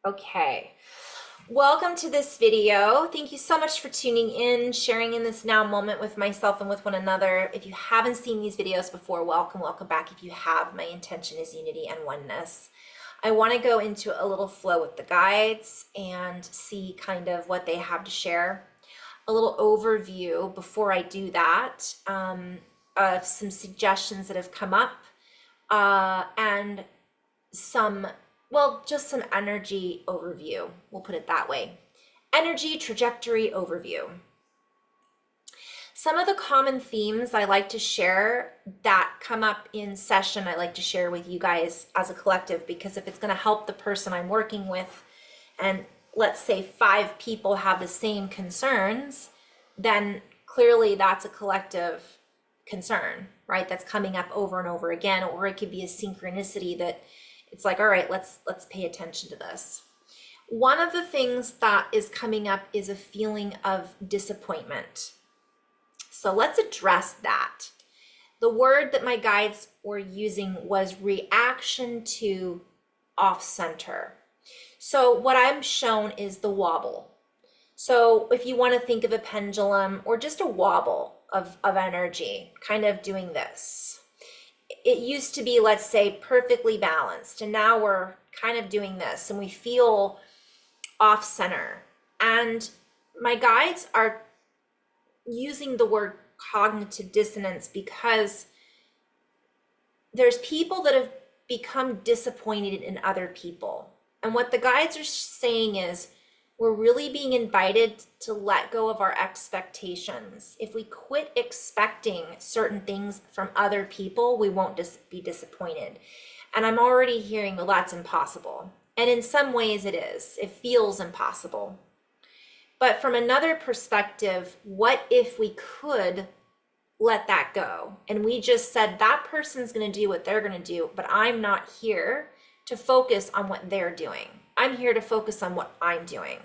Okay, welcome to this video. Thank you so much for tuning in, sharing in this now moment with myself and with one another. If you haven't seen these videos before, welcome back. If you have, my intention is unity and oneness. I want to go into a little flow with the guides and see kind of what they have to share. A little overview before I do that of some suggestions that have come up and some, well, just some energy overview. We'll put it that way. Energy trajectory overview. Some of the common themes I like to share that come up in session, I like to share with you guys as a collective, because if it's going to help the person I'm working with, and let's say 5 people have the same concerns, then clearly that's a collective concern, right? That's coming up over and over again, or it could be a synchronicity that it's like, all right, let's pay attention to this. One of the things that is coming up is a feeling of disappointment. So let's address that. The word that my guides were using was reaction to off center. So what I'm shown is the wobble. So if you want to think of a pendulum or just a wobble of energy, kind of doing this. It used to be, let's say, perfectly balanced, and now we're kind of doing this and we feel off center. And my guides are using the word cognitive dissonance because there's people that have become disappointed in other people. And what the guides are saying is we're really being invited to let go of our expectations. If we quit expecting certain things from other people, we won't be disappointed. And I'm already hearing, well, that's impossible. And in some ways it is. It feels impossible. But from another perspective, what if we could let that go? And we just said that person's going to do what they're going to do, but I'm not here to focus on what they're doing. I'm here to focus on what I'm doing.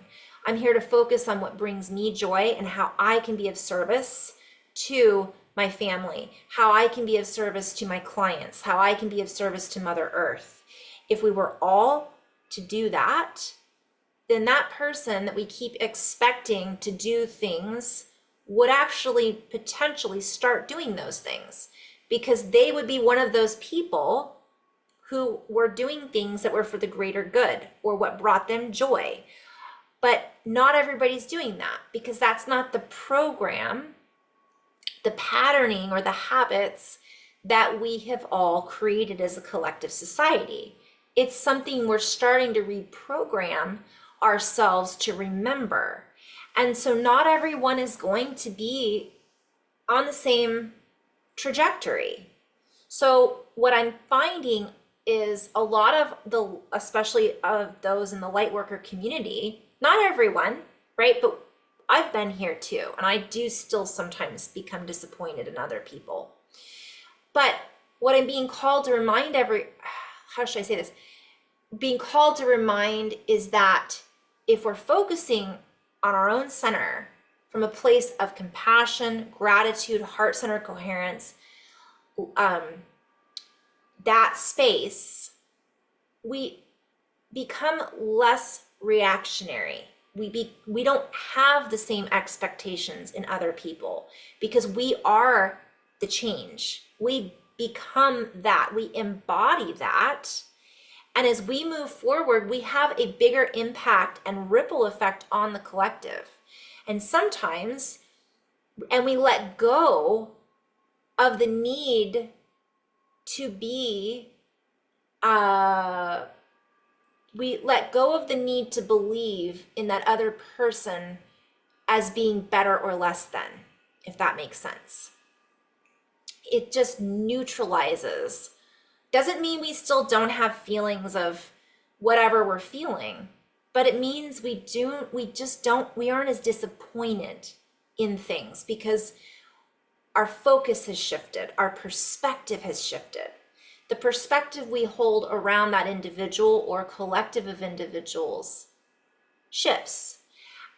I'm here to focus on what brings me joy and how I can be of service to my family, how I can be of service to my clients, how I can be of service to Mother Earth. If we were all to do that, then that person that we keep expecting to do things would actually potentially start doing those things, because they would be one of those people who were doing things that were for the greater good or what brought them joy. But not everybody's doing that, because that's not the program, the patterning, or the habits that we have all created as a collective society. It's something we're starting to reprogram ourselves to remember. And so not everyone is going to be on the same trajectory. So what I'm finding is a lot of the, especially of those in the light worker community, not everyone, right? But I've been here too, and I do still sometimes become disappointed in other people. But what I'm being called to remind how should I say this? Being called to remind is that if we're focusing on our own center from a place of compassion, gratitude, heart-centered coherence, that space, we become less reactionary. We don't have the same expectations in other people, because we are the change. We become that. We embody that. And as we move forward, we have a bigger impact and ripple effect on the collective. And sometimes, and we let go of the need to be, we let go of the need to believe in that other person as being better or less than, if that makes sense. It just neutralizes. Doesn't mean we still don't have feelings of whatever we're feeling, but it means we aren't as disappointed in things, because our focus has shifted, our perspective has shifted. The perspective we hold around that individual or collective of individuals shifts,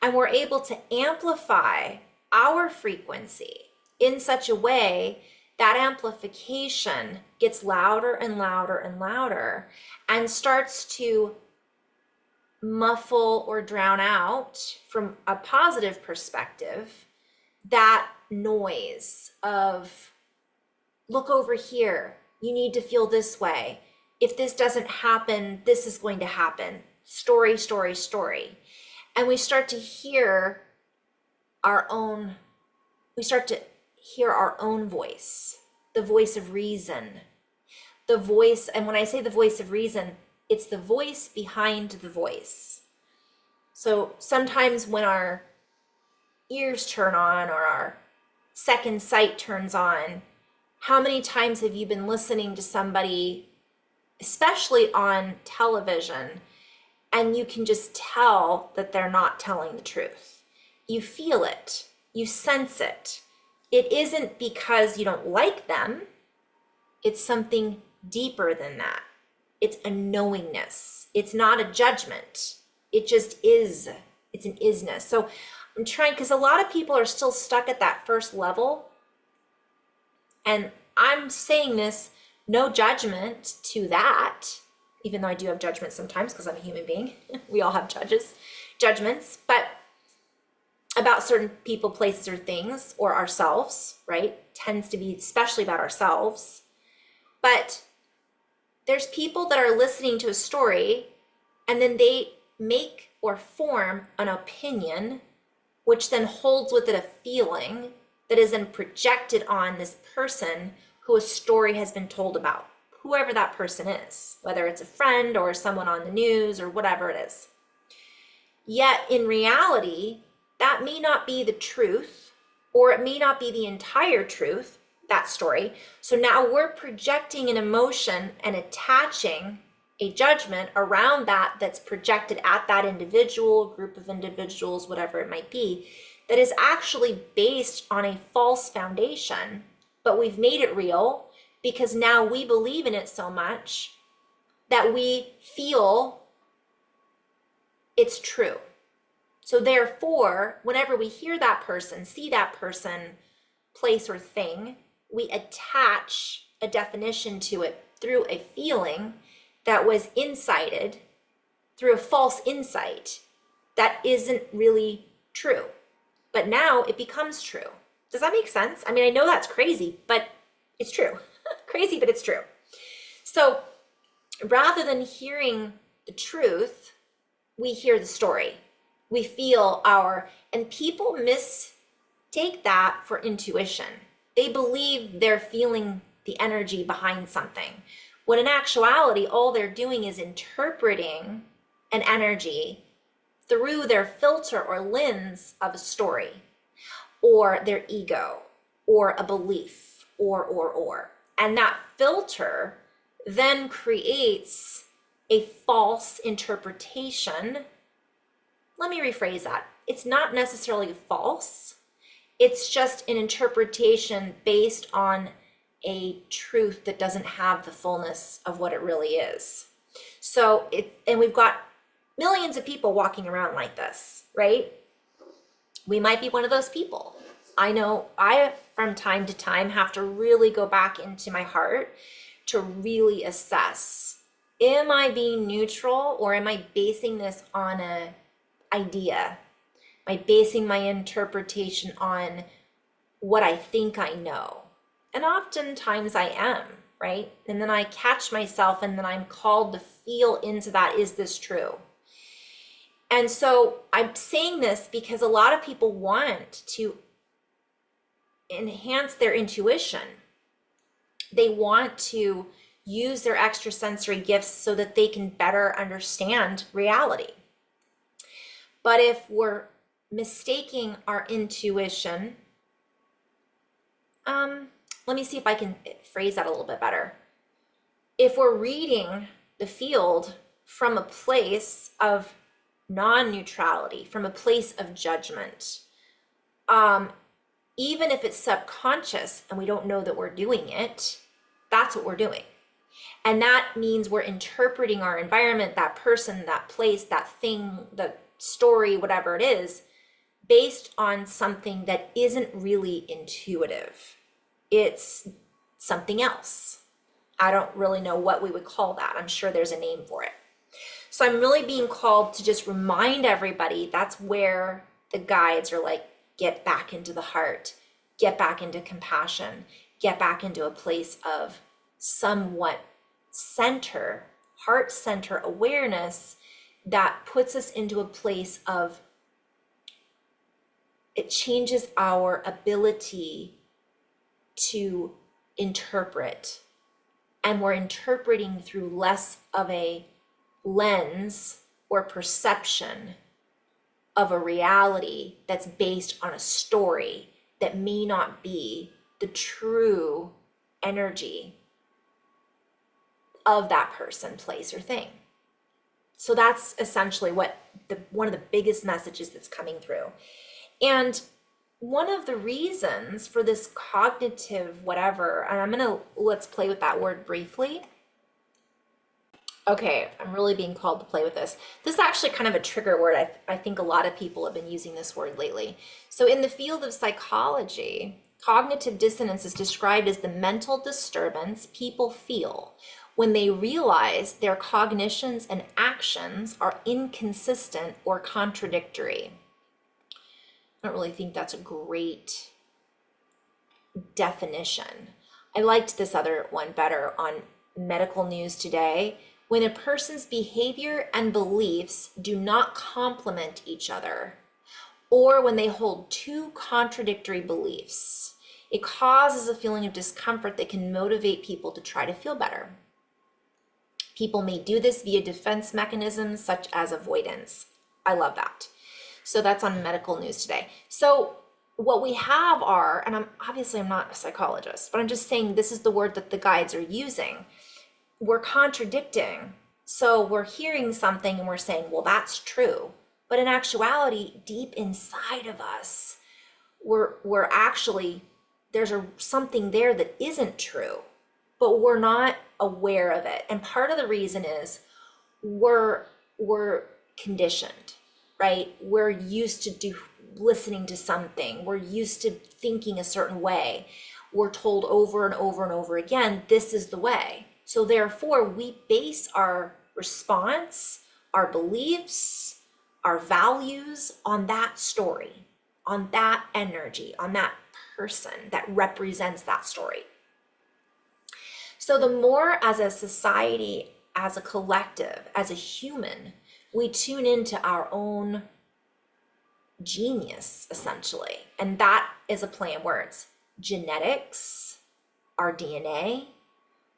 and we're able to amplify our frequency in such a way that amplification gets louder and louder and louder, and starts to muffle or drown out, from a positive perspective, that noise of, look over here, you need to feel this way. If this doesn't happen, this is going to happen. Story, story, story. And we start to hear our own voice, the voice of reason, the voice. And when I say the voice of reason, it's the voice behind the voice. So sometimes when our ears turn on or our second sight turns on, how many times have you been listening to somebody, especially on television, and you can just tell that they're not telling the truth? You feel it, you sense it. It isn't because you don't like them, it's something deeper than that. It's a knowingness. It's not a judgment. It just is. It's an isness. So I'm trying, because a lot of people are still stuck at that first level. And I'm saying this, no judgment to that, even though I do have judgments sometimes because I'm a human being. We all have judgments, but about certain people, places, or things, or ourselves, right? Tends to be especially about ourselves. But there's people that are listening to a story and then they make or form an opinion, which then holds with it a feeling that is then projected on this person who a story has been told about, whoever that person is, whether it's a friend or someone on the news or whatever it is. Yet in reality, that may not be the truth, or it may not be the entire truth, that story. So now we're projecting an emotion and attaching a judgment around that that's projected at that individual, group of individuals, whatever it might be, that is actually based on a false foundation, but we've made it real because now we believe in it so much that we feel it's true. So therefore, whenever we hear that person, see that person, place, or thing, we attach a definition to it through a feeling that was incited through a false insight that isn't really true. But now it becomes true. Does that make sense? I mean, I know that's crazy, but it's true. Crazy, but it's true. So rather than hearing the truth, we hear the story. We feel and people mistake that for intuition. They believe they're feeling the energy behind something, when in actuality, all they're doing is interpreting an energy through their filter or lens of a story, or their ego, or a belief, or. And that filter then creates a false interpretation. Let me rephrase that. It's not necessarily false. It's just an interpretation based on a truth that doesn't have the fullness of what it really is. So and we've got millions of people walking around like this, right? We might be one of those people. I know I, from time to time, have to really go back into my heart to really assess, am I being neutral, or am I basing this on an idea? Am I basing my interpretation on what I think I know? And oftentimes I am, right? And then I catch myself and then I'm called to feel into that. Is this true? And so I'm saying this because a lot of people want to enhance their intuition. They want to use their extrasensory gifts so that they can better understand reality. But if we're mistaking our intuition, let me see if I can phrase that a little bit better. If we're reading the field from a place of non-neutrality, from a place of judgment, even if it's subconscious and we don't know that we're doing it, that's what we're doing. And that means we're interpreting our environment, that person, that place, that thing, the story, whatever it is, based on something that isn't really intuitive. It's something else. I don't really know what we would call that. I'm sure there's a name for it. So I'm really being called to just remind everybody that's where the guides are like, get back into the heart, get back into compassion, get back into a place of somewhat center, heart center awareness that puts us into a place of, it changes our ability to interpret. And we're interpreting through less of a lens or perception of a reality that's based on a story that may not be the true energy of that person, place, or thing. So that's essentially what one of the biggest messages that's coming through. And one of the reasons for this cognitive whatever, and let's play with that word briefly. Okay, I'm really being called to play with this. This is actually kind of a trigger word. I think a lot of people have been using this word lately. So in the field of psychology, cognitive dissonance is described as the mental disturbance people feel when they realize their cognitions and actions are inconsistent or contradictory. I don't really think that's a great definition. I liked this other one better on Medical News Today. When a person's behavior and beliefs do not complement each other, or when they hold two contradictory beliefs, it causes a feeling of discomfort that can motivate people to try to feel better. People may do this via defense mechanisms such as avoidance. I love that. So that's on Medical News Today. So what we have are, and I'm not a psychologist, but I'm just saying this is the word that the guides are using. We're contradicting. So we're hearing something and we're saying, well, that's true. But in actuality, deep inside of us, we're actually, there's something there that isn't true, but we're not aware of it. And part of the reason is we're conditioned, right? We're used to listening to something. We're used to thinking a certain way. We're told over and over and over again, this is the way. So therefore, we base our response, our beliefs, our values on that story, on that energy, on that person that represents that story. So the more as a society, as a collective, as a human, we tune into our own genius, essentially. And that is a play on words. Genetics, our DNA,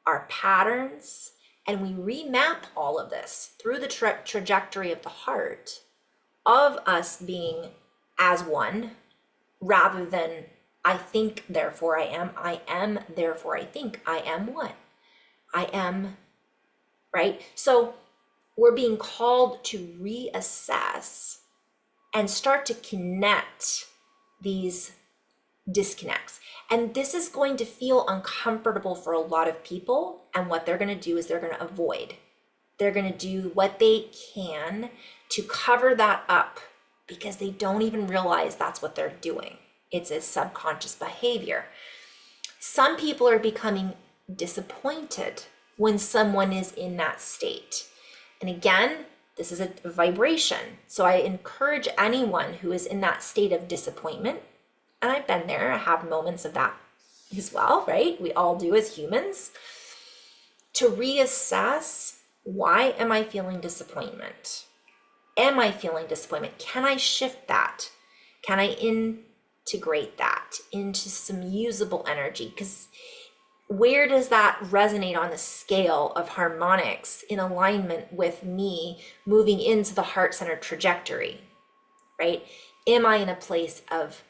our patterns, and we remap all of this through the trajectory of the heart of us being as one, rather than I think, therefore I am, therefore I think, I am what? I am, right? So we're being called to reassess and start to connect these disconnects. And this is going to feel uncomfortable for a lot of people. And what they're going to do is they're going to avoid. They're going to do what they can to cover that up because they don't even realize that's what they're doing. It's a subconscious behavior. Some people are becoming disappointed when someone is in that state. And again, this is a vibration. So I encourage anyone who is in that state of disappointment, and I've been there, I have moments of that as well, right? We all do as humans, to reassess, why am I feeling disappointment? Am I feeling disappointment? Can I shift that? Can I integrate that into some usable energy? Because where does that resonate on the scale of harmonics in alignment with me moving into the heart-centered trajectory, right? Am I in a place of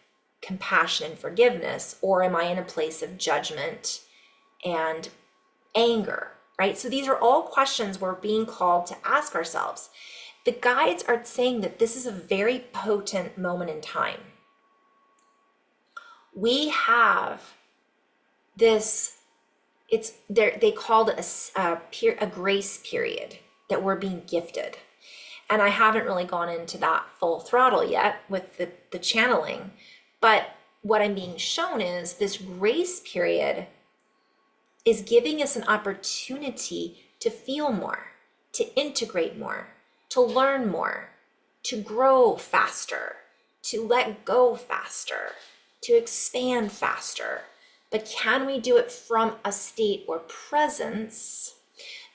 compassion and forgiveness, or am I in a place of judgment and anger, right? So these are all questions we're being called to ask ourselves. The guides are saying that this is a very potent moment in time. We have this, they called it a grace period that we're being gifted. And I haven't really gone into that full throttle yet with the channeling, but what I'm being shown is this grace period is giving us an opportunity to feel more, to integrate more, to learn more, to grow faster, to let go faster, to expand faster. But can we do it from a state or presence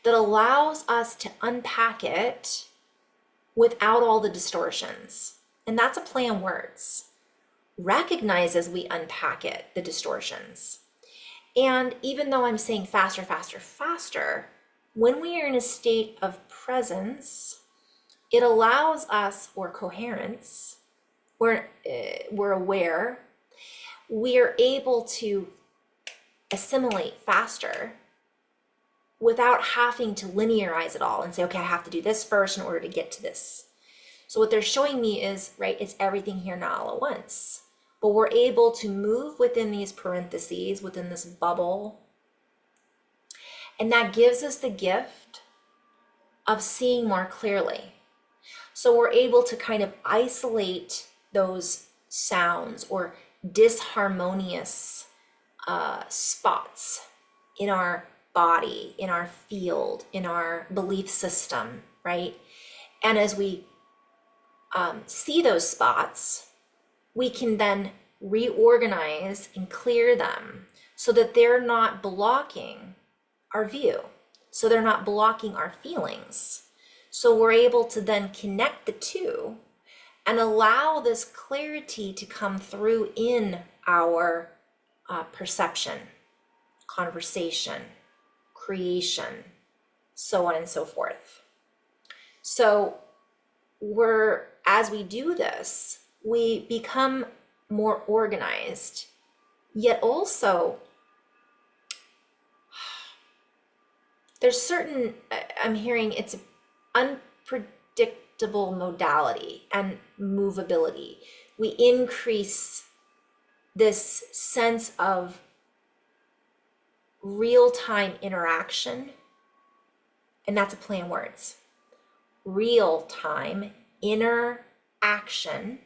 that allows us to unpack it without all the distortions? And that's a play on words. Recognize as we unpack it, the distortions. And even though I'm saying faster, faster, faster, when we are in a state of presence, it allows us, or coherence, we're aware, we're able to assimilate faster without having to linearize it all and say, okay, I have to do this first in order to get to this. So what they're showing me is, right, it's everything here now all at once. But we're able to move within these parentheses, within this bubble. And that gives us the gift of seeing more clearly. So we're able to kind of isolate those sounds or disharmonious spots in our body, in our field, in our belief system, right? And as we see those spots, we can then reorganize and clear them so that they're not blocking our view, so they're not blocking our feelings. So we're able to then connect the two and allow this clarity to come through in our perception, conversation, creation, so on and so forth. So as we do this, we become more organized, yet also there's certain, I'm hearing it's unpredictable modality and movability. We increase this sense of real-time interaction, and that's a play on words. Real-time interaction.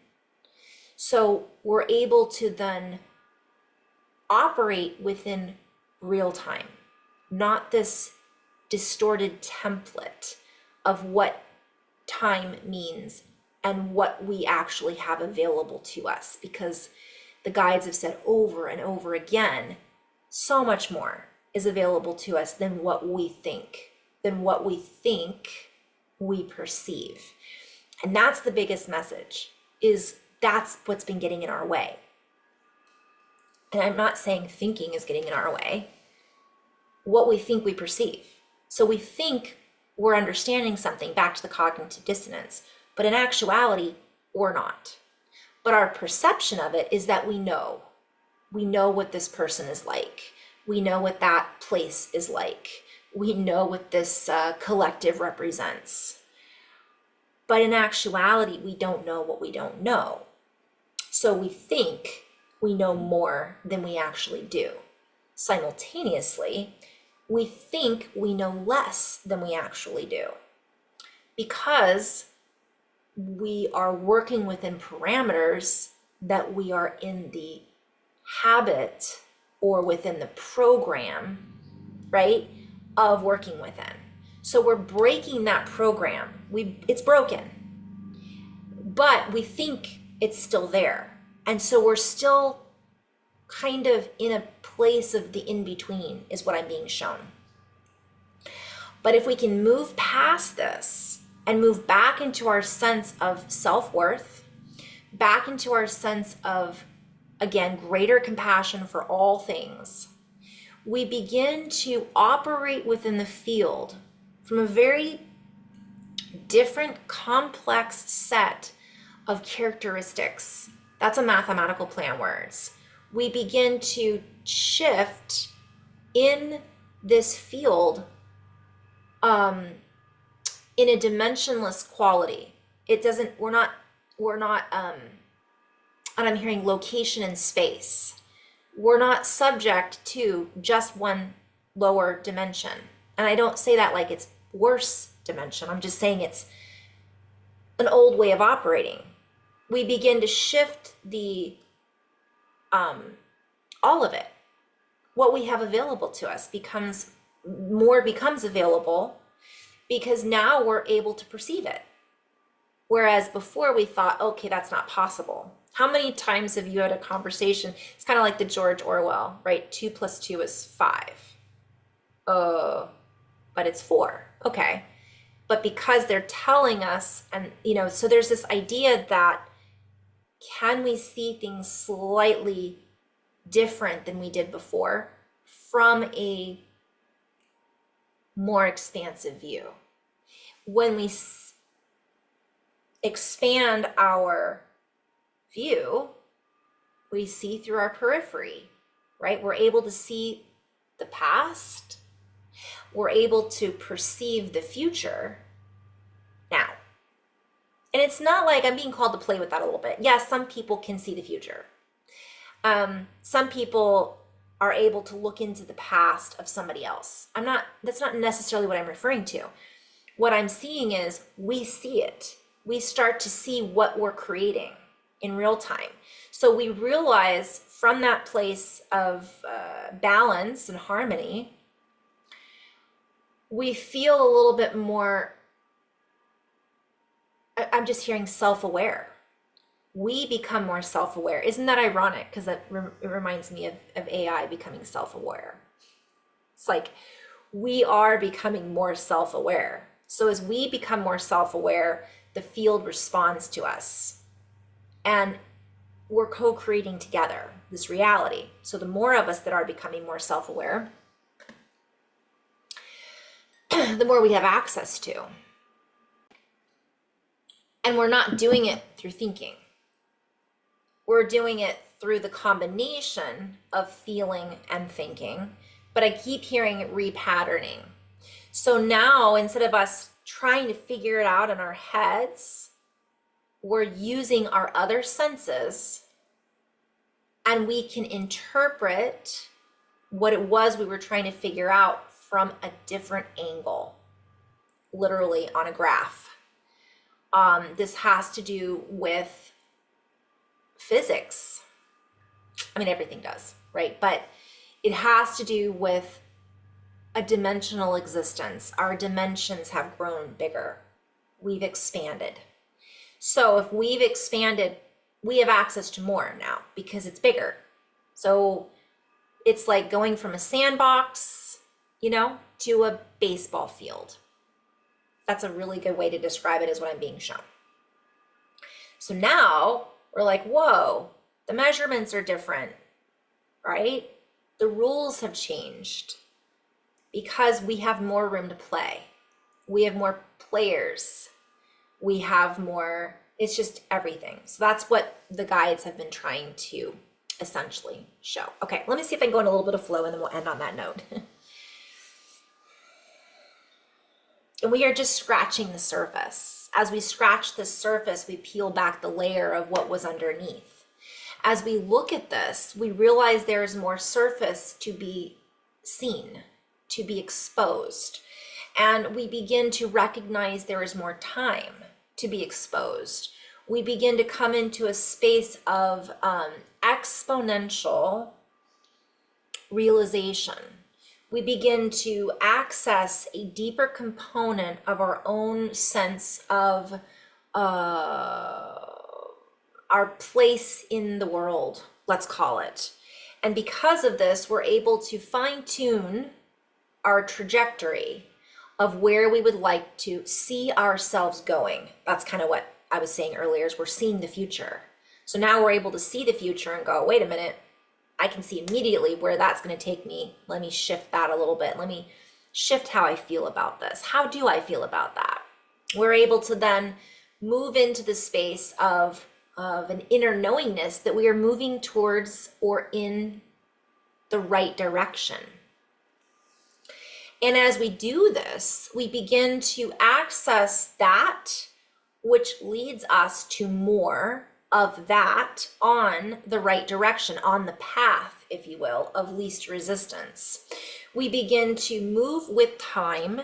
So we're able to then operate within real time, not this distorted template of what time means and what we actually have available to us, because the guides have said over and over again, so much more is available to us than what we think, we perceive. And that's the biggest message, is that's what's been getting in our way. And I'm not saying thinking is getting in our way. What we think we perceive. So we think we're understanding something, back to the cognitive dissonance, but in actuality, we're not. But our perception of it is that we know. We know what this person is like. We know what that place is like. We know what this collective represents. But in actuality, we don't know what we don't know. So we think we know more than we actually do. Simultaneously, we think we know less than we actually do, because we are working within parameters that we are in the habit or within the program, right, of working within. So we're breaking that program. It's broken, but we think it's still there. And so we're still kind of in a place of the in-between, is what I'm being shown. But if we can move past this and move back into our sense of self-worth, back into our sense of, again, greater compassion for all things, we begin to operate within the field from a very different, complex set of characteristics. That's a mathematical play on words. We begin to shift in this field in a dimensionless quality. We're not, and I'm hearing location and space. We're not subject to just one lower dimension. And I don't say that like it's worse dimension. I'm just saying it's an old way of operating. We begin to shift all of it. What we have available to us becomes available, because now we're able to perceive it. Whereas before we thought, okay, that's not possible. How many times have you had a conversation? It's kind of like the George Orwell, right? 2 + 2 is 5. But it's 4. Okay. But because they're telling us, and so there's this idea that can we see things slightly different than we did before from a more expansive view? When we expand our view, we see through our periphery, right? We're able to see the past. We're able to perceive the future now. And it's not like I'm being called to play with that a little bit. Yes, some people can see the future. Some people are able to look into the past of somebody else. That's not necessarily what I'm referring to. What I'm seeing is we see it. We start to see what we're creating in real time. So we realize from that place of balance and harmony, we feel a little bit more, I'm just hearing self-aware. We become more self-aware. Isn't that ironic? Because it reminds me of AI becoming self-aware. It's like we are becoming more self-aware. So as we become more self-aware, the field responds to us. And we're co-creating together this reality. So the more of us that are becoming more self-aware, the more we have access to. And we're not doing it through thinking. We're doing it through the combination of feeling and thinking, but I keep hearing repatterning. So now, instead of us trying to figure it out in our heads, we're using our other senses, and we can interpret what it was we were trying to figure out from a different angle, literally on a graph. This has to do with physics. I mean, everything does, right? But it has to do with a dimensional existence. Our dimensions have grown bigger. We've expanded. So if we've expanded, we have access to more now because it's bigger. So it's like going from a sandbox, to a baseball field. That's a really good way to describe it, is what I'm being shown. So now we're like, whoa, the measurements are different, right? The rules have changed because we have more room to play. We have more players. We have more, it's just everything. So that's what the guides have been trying to essentially show. Okay, let me see if I can go in a little bit of flow and then we'll end on that note. And we are just scratching the surface. As we scratch the surface, we peel back the layer of what was underneath. As we look at this, we realize there is more surface to be seen, to be exposed. And we begin to recognize there is more time to be exposed. We begin to come into a space of exponential realization. We begin to access a deeper component of our own sense of our place in the world, let's call it. And because of this, we're able to fine-tune our trajectory of where we would like to see ourselves going. That's kind of what I was saying earlier, is we're seeing the future. So now we're able to see the future and go, wait a minute, I can see immediately where that's going to take me. Let me shift that a little bit. Let me shift how I feel about this. How do I feel about that? We're able to then move into the space of an inner knowingness that we are moving towards or in the right direction. And as we do this, we begin to access that which leads us to more of that on the right direction, on the path, if you will, of least resistance. We begin to move with time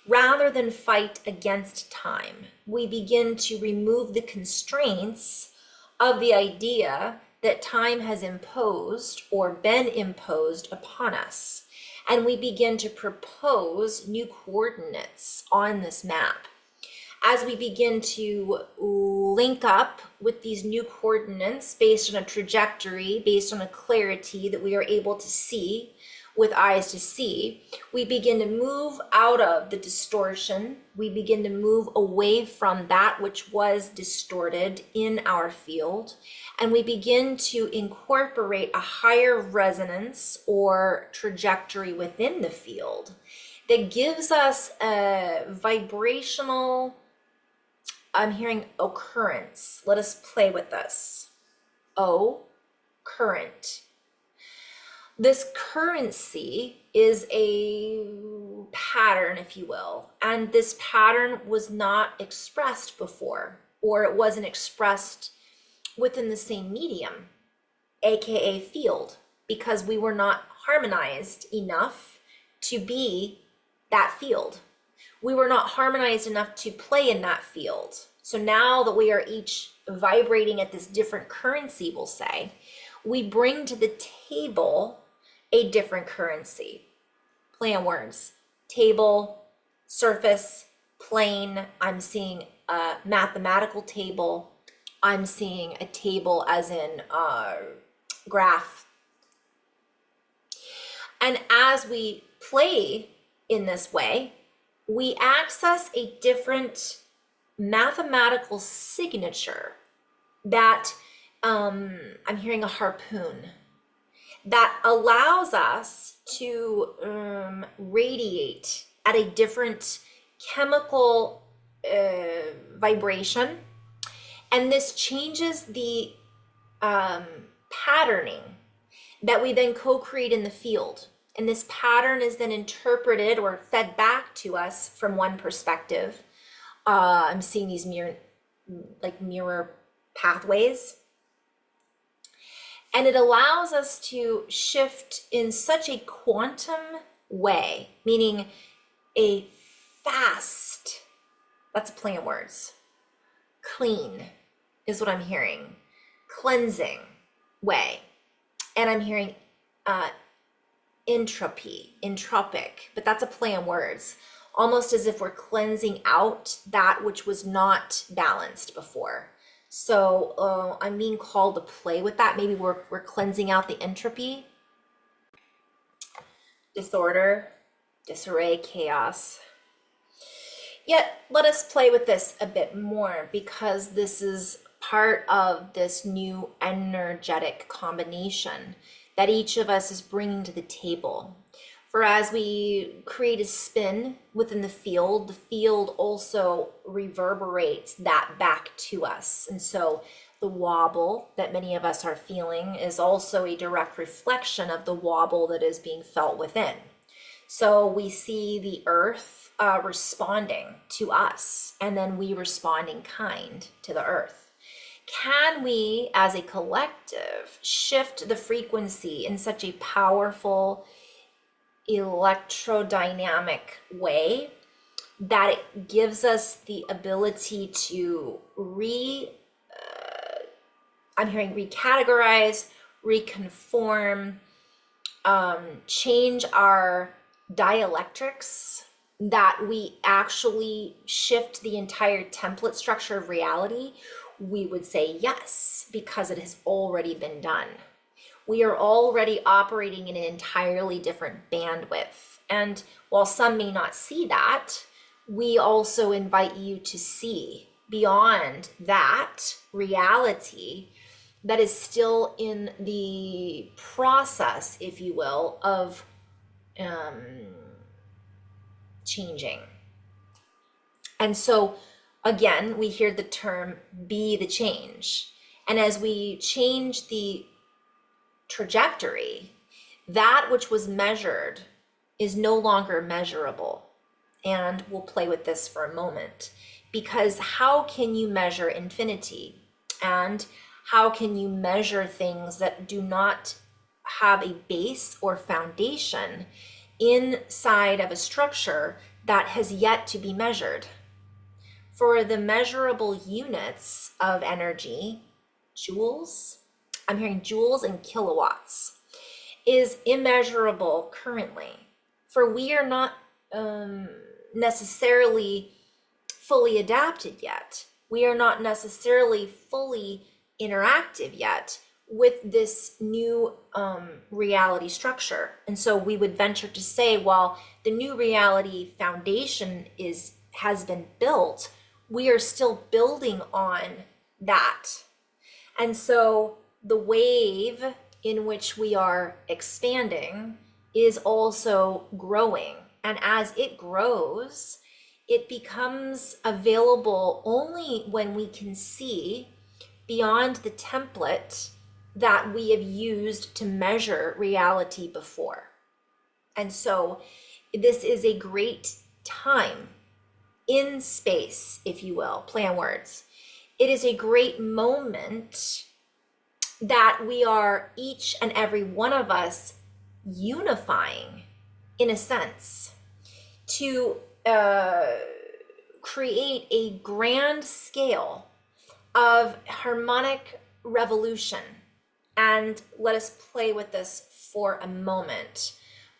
rather than fight against time. We begin to remove the constraints of the idea that time has imposed or been imposed upon us. And we begin to propose new coordinates on this map. as we begin to link up with these new coordinates based on a trajectory, based on a clarity that we are able to see with eyes to see, we begin to move out of the distortion. We begin to move away from that which was distorted in our field, and we begin to incorporate a higher resonance or trajectory within the field that gives us a vibrational, I'm hearing occurrence. Let us play with this. Current. This currency is a pattern, if you will, and this pattern was not expressed before, or it wasn't expressed within the same medium, aka field, because we were not harmonized enough to be that field. We were not harmonized enough to play in that field. So now that we are each vibrating at this different currency, we'll say, we bring to the table a different currency. Play on words. Table, surface, plane. I'm seeing a mathematical table. I'm seeing a table as in graph. And as we play in this way, we access a different mathematical signature that I'm hearing a harpoon that allows us to radiate at a different chemical vibration. And this changes the patterning that we then co-create in the field. And this pattern is then interpreted or fed back to us from one perspective. I'm seeing these mirror pathways. And it allows us to shift in such a quantum way, meaning a fast, that's a play on words, clean is what I'm hearing, cleansing way. And I'm hearing entropic, but that's a play on words, almost as if we're cleansing out that which was not balanced before. So I'm being called to play with that. Maybe we're cleansing out the entropy, disorder, disarray, chaos. Yet let us play with this a bit more, because this is part of this new energetic combination that each of us is bringing to the table. For as we create a spin within the field also reverberates that back to us. And so the wobble that many of us are feeling is also a direct reflection of the wobble that is being felt within. So we see the earth responding to us, and then we respond in kind to the earth. Can we, as a collective, shift the frequency in such a powerful, electrodynamic way that it gives us the ability to I'm hearing recategorize, reconform, change our dielectrics, that we actually shift the entire template structure of reality? We would say yes, because it has already been done. We are already operating in an entirely different bandwidth. And while some may not see that, we also invite you to see beyond that reality that is still in the process, if you will, of changing. And so again, we hear the term be the change. And as we change the trajectory, that which was measured is no longer measurable. And we'll play with this for a moment, because how can you measure infinity? And how can you measure things that do not have a base or foundation inside of a structure that has yet to be measured? For the measurable units of energy, joules, I'm hearing joules and kilowatts, is immeasurable currently. For we are not necessarily fully adapted yet. We are not necessarily fully interactive yet with this new reality structure. And so we would venture to say, while the new reality foundation has been built, we are still building on that. And so the wave in which we are expanding is also growing. And as it grows, it becomes available only when we can see beyond the template that we have used to measure reality before. And so this is a great time in space, if you will, play on words. It is a great moment that we are, each and every one of us, unifying in a sense to create a grand scale of harmonic revolution. And let us play with this for a moment.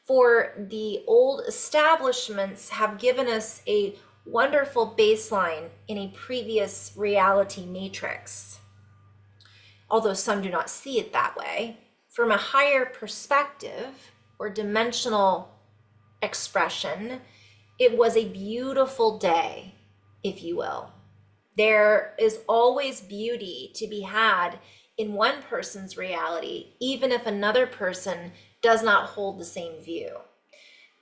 For the old establishments have given us a wonderful baseline in a previous reality matrix. Although some do not see it that way, from a higher perspective or dimensional expression, it was a beautiful day, if you will. There is always beauty to be had in one person's reality, even if another person does not hold the same view.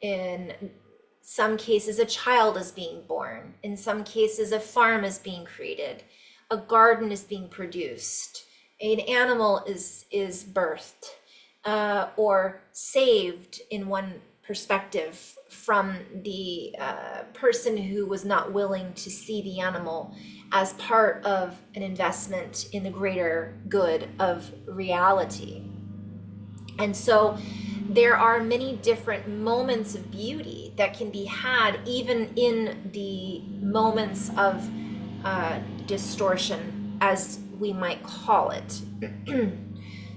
In some cases, a child is being born. In some cases, a farm is being created. A garden is being produced. An animal is birthed or saved in one perspective from the person who was not willing to see the animal as part of an investment in the greater good of reality. And so there are many different moments of beauty that can be had even in the moments of distortion, as we might call it.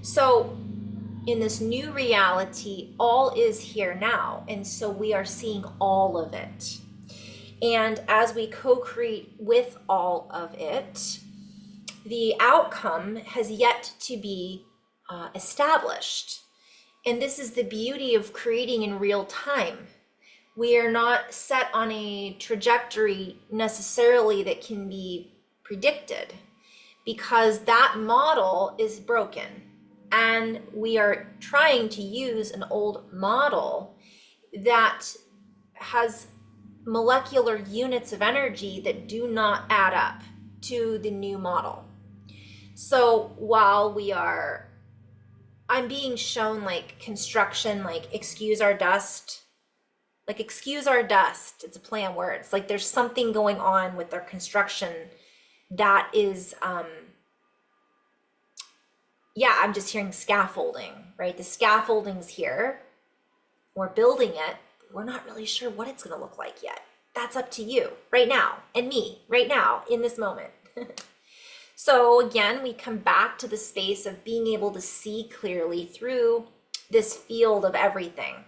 So in this new reality, all is here now. And so we are seeing all of it. And as we co-create with all of it, the outcome has yet to be established. And this is the beauty of creating in real time. We are not set on a trajectory necessarily that can be predicted, because that model is broken. And we are trying to use an old model that has molecular units of energy that do not add up to the new model. So while I'm being shown like construction, like excuse our dust, it's a play on words. Like there's something going on with their construction that is, I'm just hearing scaffolding, right? The scaffolding's here, we're building it. We're not really sure what it's gonna look like yet. That's up to you right now, and me right now in this moment. So again, we come back to the space of being able to see clearly through this field of everything.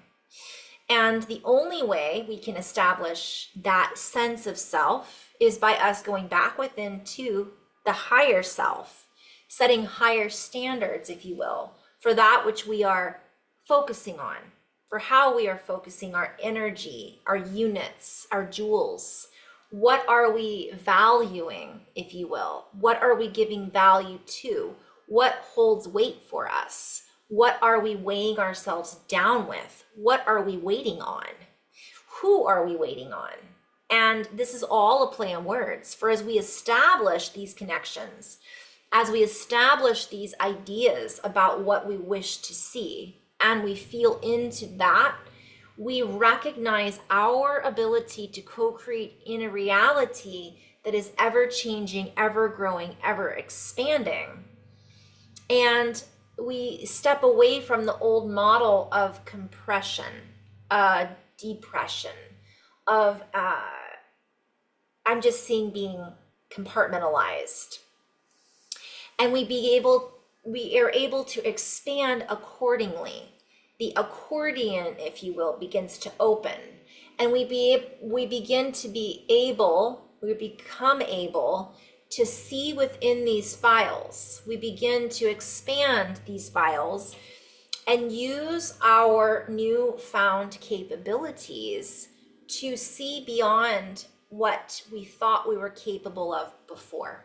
And the only way we can establish that sense of self is by us going back within to the higher self, setting higher standards, if you will, for that which we are focusing on, for how we are focusing our energy, our units, our joules. What are we valuing, if you will? What are we giving value to? What holds weight for us? What are we weighing ourselves down with? What are we waiting on? Who are we waiting on? And this is all a play on words. For as we establish these connections, as we establish these ideas about what we wish to see, and we feel into that, we recognize our ability to co-create in a reality that is ever changing, ever growing, ever expanding. And we step away from the old model of compression, depression, of I'm just seeing being compartmentalized. And we are able to expand accordingly. The accordion, if you will, begins to open, and we begin to be able we become able to see within these files. We begin to expand these files and use our newfound capabilities to see beyond what we thought we were capable of before.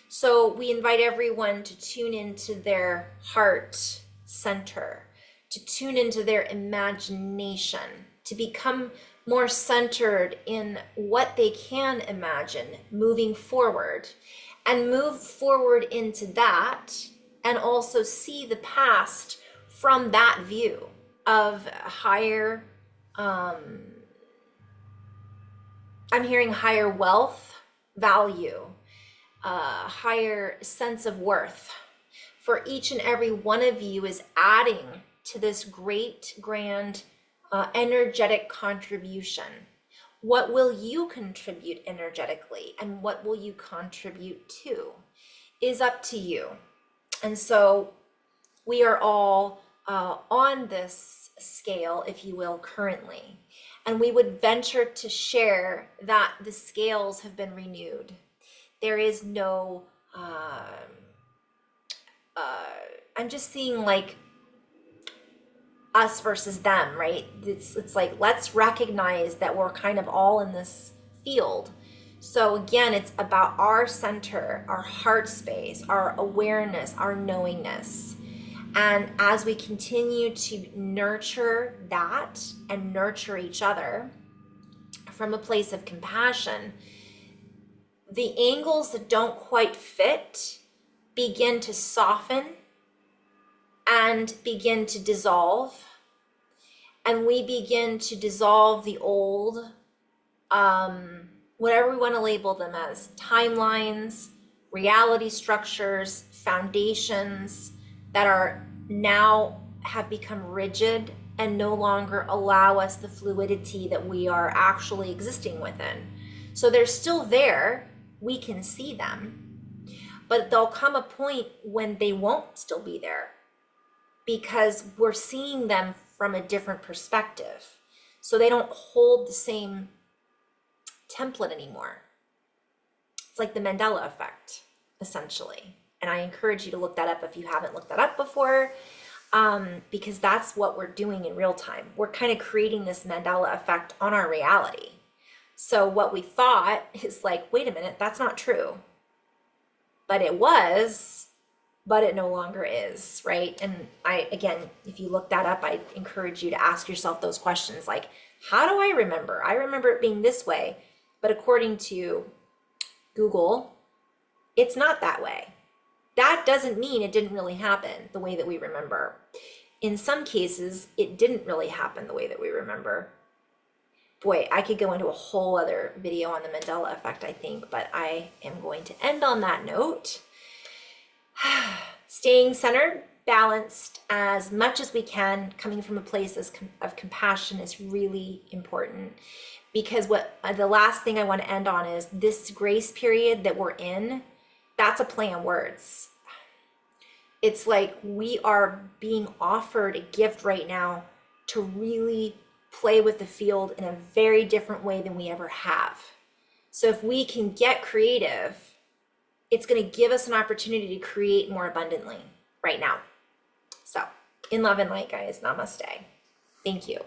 So we invite everyone to tune into their heart center, to tune into their imagination, to become more centered in what they can imagine moving forward, and move forward into that, and also see the past from that view of higher, I'm hearing higher wealth, value, higher sense of worth. For each and every one of you is adding to this great, grand, energetic contribution. What will you contribute energetically, and what will you contribute to is up to you. And so we are all on this scale, if you will, currently. And we would venture to share that the scales have been renewed. There is no, I'm just seeing like us versus them, right? It's like, let's recognize that we're kind of all in this field. So again, it's about our center, our heart space, our awareness, our knowingness. And as we continue to nurture that and nurture each other from a place of compassion, the angles that don't quite fit begin to soften and begin to dissolve. And we begin to dissolve the old, whatever we want to label them as, timelines, reality structures, foundations that are now have become rigid and no longer allow us the fluidity that we are actually existing within. So they're still there, we can see them, but there'll come a point when they won't still be there because we're seeing them from a different perspective. So they don't hold the same template anymore. It's like the Mandela effect, essentially. And I encourage you to look that up if you haven't looked that up before, because that's what we're doing in real time. We're kind of creating this Mandela effect on our reality. So what we thought is like, wait a minute, that's not true. But it was, but it no longer is, right? And again, if you look that up, I encourage you to ask yourself those questions like, how do I remember? I remember it being this way, but according to Google, it's not that way. That doesn't mean it didn't really happen the way that we remember. In some cases, it didn't really happen the way that we remember. Boy, I could go into a whole other video on the Mandela effect, I think, but I am going to end on that note. Staying centered, balanced as much as we can, coming from a place of compassion is really important. Because the last thing I want to end on is this grace period that we're in, that's a play on words. It's like we are being offered a gift right now to really play with the field in a very different way than we ever have. So if we can get creative, it's going to give us an opportunity to create more abundantly right now. So in love and light, guys, namaste. Thank you.